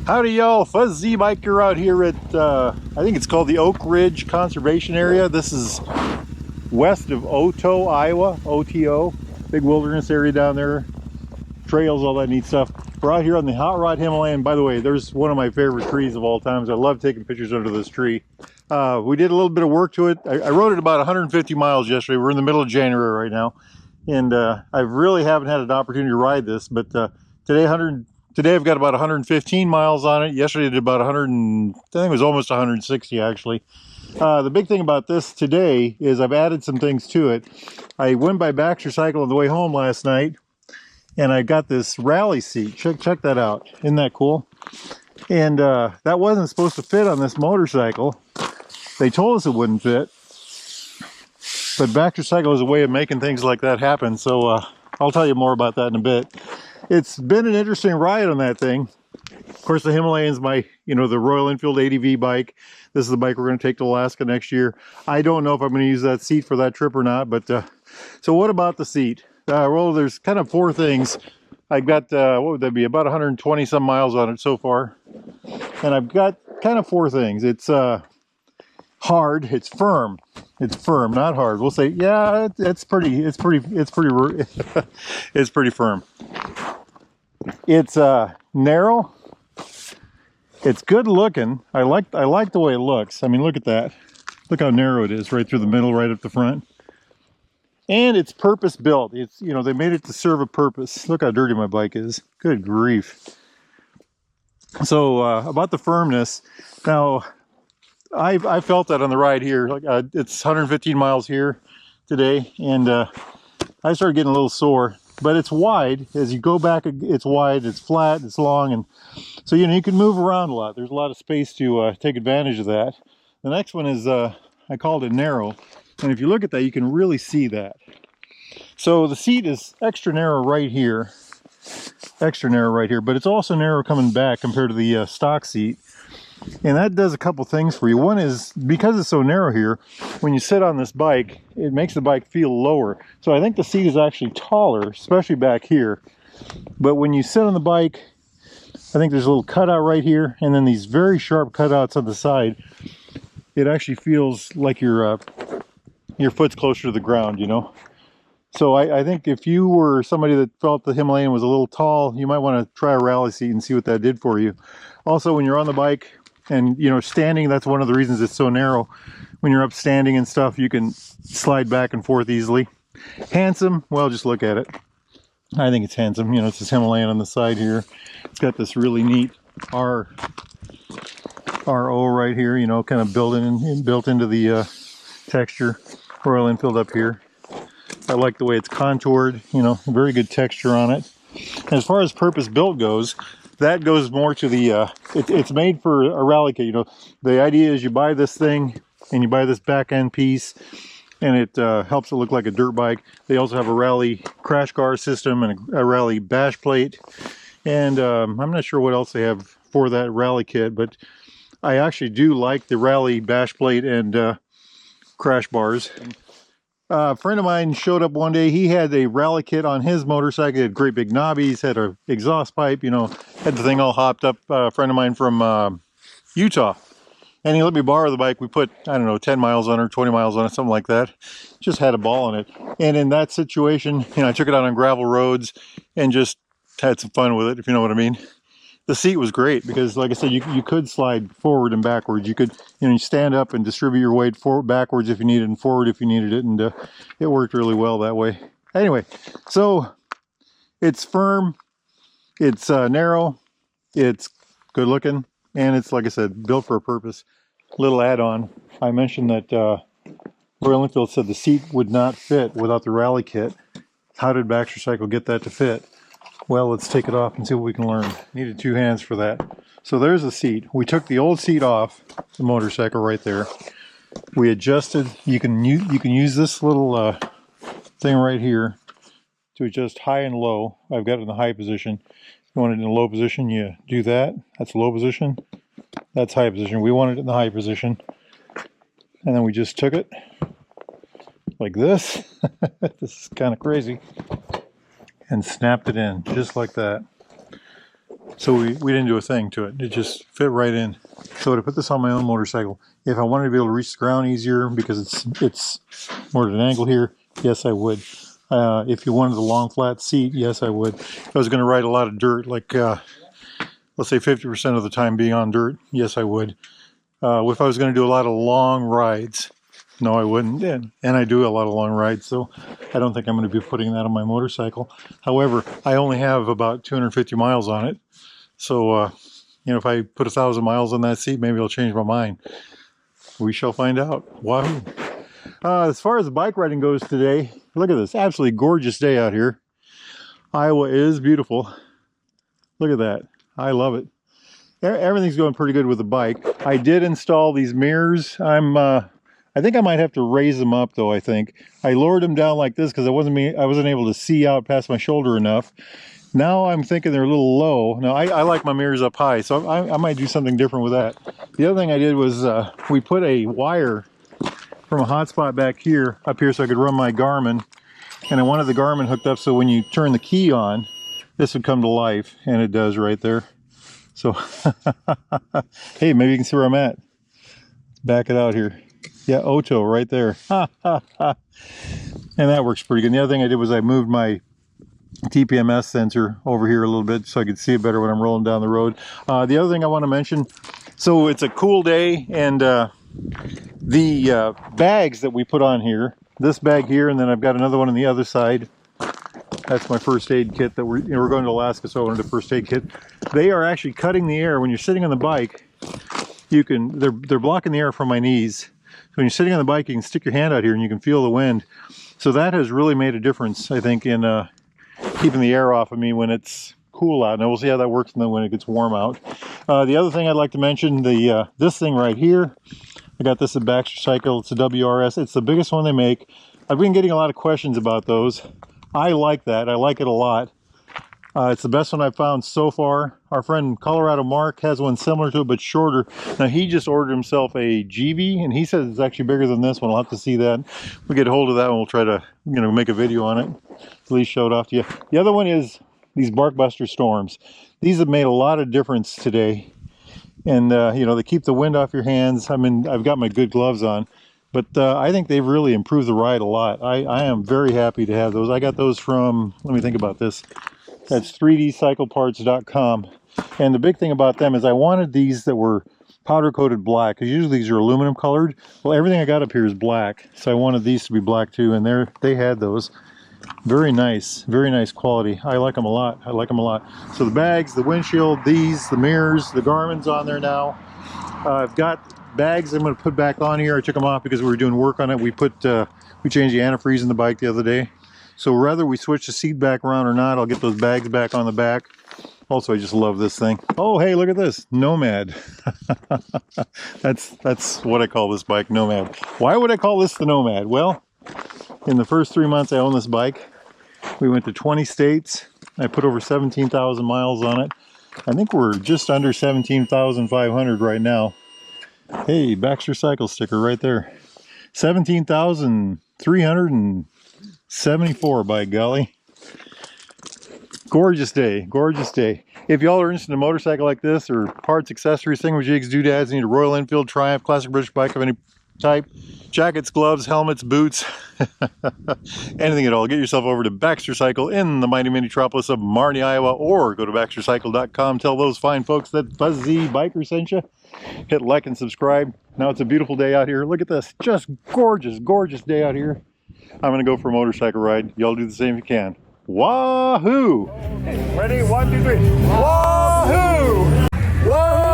Howdy y'all, Fuzz Z Biker out here at, I think it's called the Oak Ridge Conservation Area. This is west of Oto, Iowa, OTO. Big wilderness area down there. Trails, all that neat stuff. We're out here on the Hot Rod Himalayan. By the way, there's one of my favorite trees of all times. I love taking pictures under this tree. We did a little bit of work to it. I rode it about 150 miles yesterday. We're in the middle of January right now. And I really haven't had an opportunity to ride this, but today I've got about 115 miles on it. Yesterday I did about 100 and I think it was almost 160 actually. The big thing about this today is I've added some things to it. I went by Baxter Cycle on the way home last night and I got this rally seat. Check that out. Isn't that cool? And that wasn't supposed to fit on this motorcycle. They told us it wouldn't fit. But Baxter Cycle is a way of making things like that happen. So I'll tell you more about that in a bit. It's been an interesting ride on that thing. Of course, the Himalayan's my, the Royal Enfield ADV bike. This is the bike we're going to take to Alaska next year. I don't know if I'm going to use that seat for that trip or not, but so what about the seat? Well, there's kind of four things. I've got, what would that be, about 120 some miles on it so far. And I've got kind of four things. It's hard, it's firm. It's firm, not hard. We'll say, yeah, it's pretty it's pretty firm. It's narrow. It's good looking. I like the way it looks. I mean, look at that. Look how narrow it is, right through the middle, right up the front. And it's purpose built. It's, they made it to serve a purpose. Look how dirty my bike is. Good grief. So about the firmness. Now, I felt that on the ride here. Like it's 115 miles here today, and I started getting a little sore. But it's wide. As you go back, it's wide, it's flat, it's long, and so you can move around a lot. There's a lot of space to take advantage of that. The next one is I called it narrow, and if you look at that, you can really see that. So the seat is extra narrow right here, but it's also narrow coming back compared to the stock seat. And that does a couple things for you. One is, because it's so narrow here, when you sit on this bike, it makes the bike feel lower. So I think the seat is actually taller, especially back here. But when you sit on the bike, I think there's a little cutout right here, and then these very sharp cutouts on the side. It actually feels like your foot's closer to the ground, So I think if you were somebody that felt the Himalayan was a little tall, you might want to try a rally seat and see what that did for you. Also, when you're on the bike, and standing, that's one of the reasons it's so narrow. When you're up standing and stuff, you can slide back and forth easily. Handsome, well, just look at it. I think it's handsome. It's this Himalayan on the side here. It's got this really neat RO right here, kind of built into the texture. Royal Enfield up here. I like the way it's contoured, very good texture on it. As far as purpose built goes, that goes more to the, it's made for a rally kit. The idea is you buy this thing and you buy this back end piece, and it helps it look like a dirt bike. They also have a rally crash bar system and a rally bash plate. And I'm not sure what else they have for that rally kit, but I actually do like the rally bash plate and crash bars. A friend of mine showed up one day. He had a rally kit on his motorcycle. He had great big knobbies, had an exhaust pipe, had the thing all hopped up. A friend of mine from Utah. And he let me borrow the bike. We put, 10 miles on it, 20 miles on it, something like that. Just had a ball in it. And in that situation, I took it out on gravel roads and just had some fun with it, if you know what I mean. The seat was great because, like I said, you could slide forward and backwards. You could, you stand up and distribute your weight backwards if you needed and forward if you needed it, and it worked really well that way. Anyway, so it's firm, it's narrow, it's good looking, and it's, like I said, built for a purpose. Little add-on, I mentioned that Royal Enfield said the seat would not fit without the rally kit. How did Baxter Cycle get that to fit? Well, let's take it off and see what we can learn. Needed two hands for that. So there's the seat. We took the old seat off the motorcycle right there. We adjusted. You can use this little thing right here to adjust high and low. I've got it in the high position. If you want it in the low position, you do that. That's low position. That's high position. We want it in the high position. And then we just took it like this. This is kind of crazy. And snapped it in just like that. So we didn't do a thing to it. It just fit right in. So to put this on my own motorcycle, if I wanted to be able to reach the ground easier because it's more at an angle here, yes, I would. If you wanted a long flat seat, yes, I would. If I was going to ride a lot of dirt, like let's say 50% of the time being on dirt, yes, I would. If I was going to do a lot of long rides, no, I wouldn't. And I do a lot of long rides, so I don't think I'm going to be putting that on my motorcycle. However, I only have about 250 miles on it. So, you know, if I put 1,000 miles on that seat, maybe I'll change my mind. We shall find out. Wahoo! As far as bike riding goes today, look at this. Absolutely gorgeous day out here. Iowa is beautiful. Look at that. I love it. Everything's going pretty good with the bike. I did install these mirrors. I think I might have to raise them up though, I think. I lowered them down like this because I wasn't able to see out past my shoulder enough. Now I'm thinking they're a little low. Now I like my mirrors up high, so I might do something different with that. The other thing I did was we put a wire from a hotspot back here, up here, so I could run my Garmin. And I wanted the Garmin hooked up so when you turn the key on, this would come to life, and it does right there. So, hey, maybe you can see where I'm at. Back it out here. Yeah, Oto right there. And that works pretty good. And the other thing I did was I moved my TPMS sensor over here a little bit so I could see it better when I'm rolling down the road. The other thing I want to mention, so it's a cool day, and the bags that we put on here, this bag here, and then I've got another one on the other side. That's my first aid kit that we're going to Alaska, so I wanted a first aid kit. They are actually cutting the air. When you're sitting on the bike, they're blocking the air from my knees. So when you're sitting on the bike, you can stick your hand out here and you can feel the wind. So that has really made a difference, I think, in keeping the air off of me when it's cool out. Now we'll see how that works when it gets warm out. The other thing I'd like to mention, this thing right here, I got this at Baxter Cycle. It's a WRS. It's the biggest one they make. I've been getting a lot of questions about those. I like that. I like it a lot. It's the best one I've found so far. Our friend Colorado Mark has one similar to it, but shorter. Now, he just ordered himself a GV, and he says it's actually bigger than this one. I'll have to see that. If we get a hold of that one, we'll try to, make a video on it. At least show it off to you. The other one is these Barkbuster Storms. These have made a lot of difference today. And, they keep the wind off your hands. I mean, I've got my good gloves on. But I think they've really improved the ride a lot. I am very happy to have those. I got those from, let me think about this. That's 3dcycleparts.com. And the big thing about them is I wanted these that were powder coated black, because usually these are aluminum colored. Well, everything I got up here is black, so I wanted these to be black too, and they had those. Very nice quality. I like them a lot. I like them a lot. So the bags, the windshield, these, the mirrors, the Garmin's on there now. I've got bags I'm going to put back on here. I took them off because we were doing work on it. We changed the antifreeze in the bike the other day. So whether we switch the seat back around or not, I'll get those bags back on the back. Also, I just love this thing. Oh, hey, look at this. Nomad. That's what I call this bike, Nomad. Why would I call this the Nomad? Well, in the first 3 months I owned this bike, we went to 20 states. I put over 17,000 miles on it. I think we're just under 17,500 right now. Hey, Baxter Cycle sticker right there. 17,374 by golly. Gorgeous day, gorgeous day. If y'all are interested in a motorcycle like this, or parts, accessories, thingamajigs, doodads, need a Royal Enfield, Triumph, classic British bike of any type, jackets, gloves, helmets, boots, anything at all, get yourself over to Baxter Cycle in the mighty metropolis of Marnie, Iowa, or go to baxtercycle.com. Tell those fine folks that Fuzzy Biker sent you. Hit like and subscribe. Now it's a beautiful day out here. Look at this. Just gorgeous, gorgeous day out here. I'm going to go for a motorcycle ride. Y'all do the same if you can. Wahoo! Ready? 1, 2, 3. Wahoo! Wahoo!